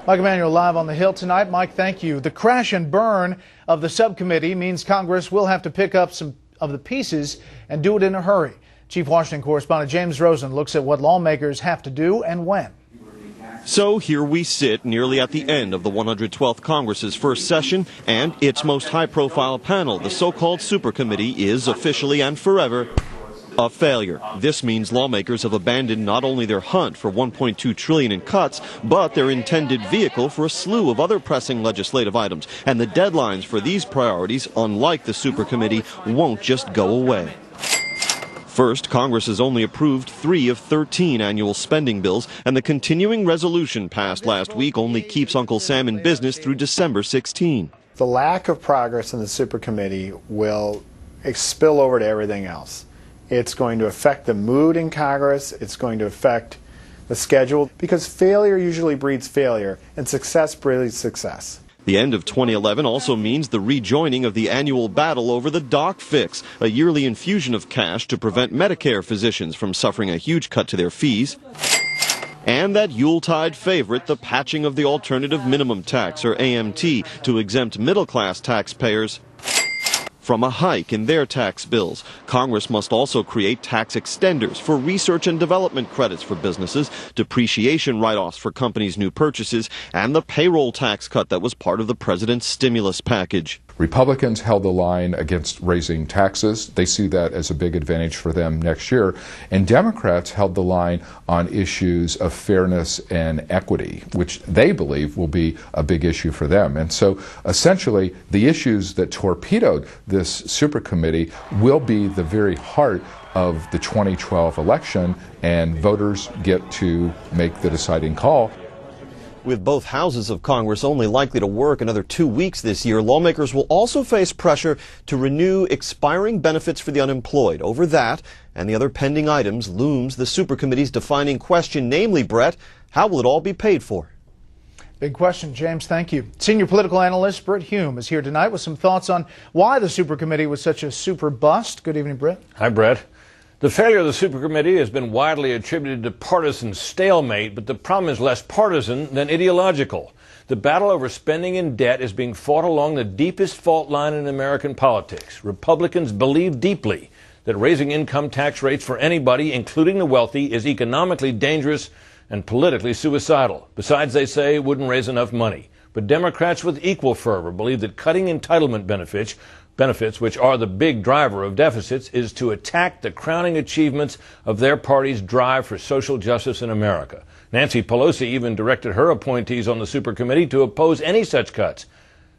Mike Emanuel live on the Hill tonight. Mike, thank you. The crash and burn of the subcommittee means Congress will have to pick up some of the pieces and do it in a hurry. Chief Washington correspondent James Rosen looks at what lawmakers have to do and when. So here we sit nearly at the end of the 112th Congress's first session, and its most high-profile panel, the so-called Super Committee, is officially and forever a failure. This means lawmakers have abandoned not only their hunt for $1.2 trillion in cuts, but their intended vehicle for a slew of other pressing legislative items. And the deadlines for these priorities, unlike the Super Committee, won't just go away. First, Congress has only approved 3 of 13 annual spending bills, and the continuing resolution passed last week only keeps Uncle Sam in business through December 16. The lack of progress in the Super Committee will spill over to everything else. It's going to affect the mood in Congress. It's going to affect the schedule, because failure usually breeds failure, and success breeds success. The end of 2011 also means the rejoining of the annual battle over the doc fix, a yearly infusion of cash to prevent Medicare physicians from suffering a huge cut to their fees. And that Yuletide favorite, the patching of the alternative minimum tax, or AMT, to exempt middle-class taxpayers from a hike in their tax bills. Congress must also create tax extenders for research and development credits for businesses, depreciation write-offs for companies' new purchases, and the payroll tax cut that was part of the president's stimulus package. Republicans held the line against raising taxes. They see that as a big advantage for them next year. And Democrats held the line on issues of fairness and equity, which they believe will be a big issue for them. And so essentially, the issues that torpedoed this super committee will be the very heart of the 2012 election, and voters get to make the deciding call. With both houses of Congress only likely to work another 2 weeks this year, lawmakers will also face pressure to renew expiring benefits for the unemployed. Over that and the other pending items looms the Super Committee's defining question, namely, Brett, how will it all be paid for? Big question, James. Thank you. Senior political analyst Britt Hume is here tonight with some thoughts on why the Super Committee was such a super bust. Good evening, Britt. Hi, Brett. The failure of the Super Committee has been widely attributed to partisan stalemate, but the problem is less partisan than ideological. The battle over spending and debt is being fought along the deepest fault line in American politics. Republicans believe deeply that raising income tax rates for anybody, including the wealthy, is economically dangerous and politically suicidal. Besides, they say it wouldn't raise enough money. But Democrats with equal fervor believe that cutting entitlement benefits, which are the big driver of deficits, is to attack the crowning achievements of their party's drive for social justice in America. Nancy Pelosi even directed her appointees on the Super Committee to oppose any such cuts.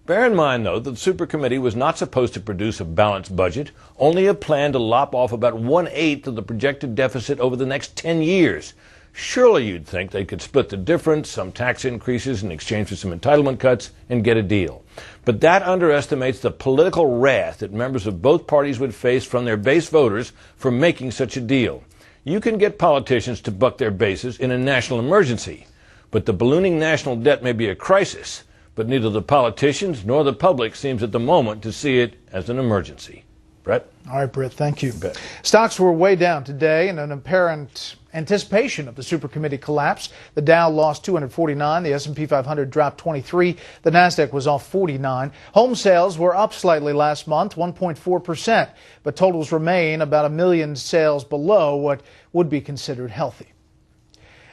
Bear in mind, though, that the Super Committee was not supposed to produce a balanced budget, only a plan to lop off about 1/8 of the projected deficit over the next 10 years. Surely you'd think they could split the difference, some tax increases in exchange for some entitlement cuts, and get a deal. But that underestimates the political wrath that members of both parties would face from their base voters for making such a deal. You can get politicians to buck their bases in a national emergency, but the ballooning national debt may be a crisis, but neither the politicians nor the public seems at the moment to see it as an emergency. Brett? All right, Britt, thank you. Stocks were way down today in an apparent anticipation of the Super Committee collapse. The Dow lost 249, the S&P 500 dropped 23, the Nasdaq was off 49. Home sales were up slightly last month, 1.4%, but totals remain about 1 million sales below what would be considered healthy.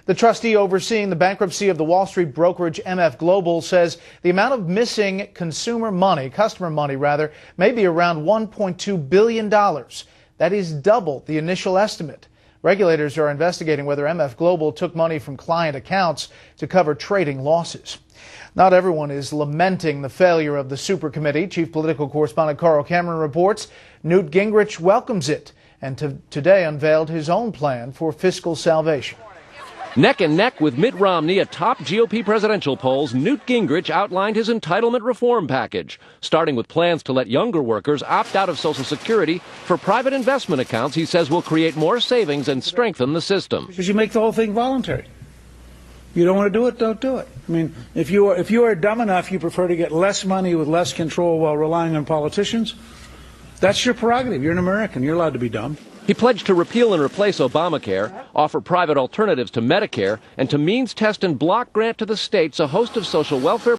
The trustee overseeing the bankruptcy of the Wall Street brokerage MF Global says the amount of missing customer money, may be around $1.2 billion. That is double the initial estimate. Regulators are investigating whether MF Global took money from client accounts to cover trading losses. Not everyone is lamenting the failure of the Super Committee. Chief political correspondent Carl Cameron reports Newt Gingrich welcomes it and today unveiled his own plan for fiscal salvation. Neck and neck with Mitt Romney at top GOP presidential polls, Newt Gingrich outlined his entitlement reform package, starting with plans to let younger workers opt out of Social Security for private investment accounts he says will create more savings and strengthen the system. Because you make the whole thing voluntary. You don't want to do it, don't do it. I mean, if you are dumb enough, you prefer to get less money with less control while relying on politicians, that's your prerogative. You're an American. You're allowed to be dumb. He pledged to repeal and replace Obamacare, offer private alternatives to Medicare, and to means test and block grant to the states a host of social welfare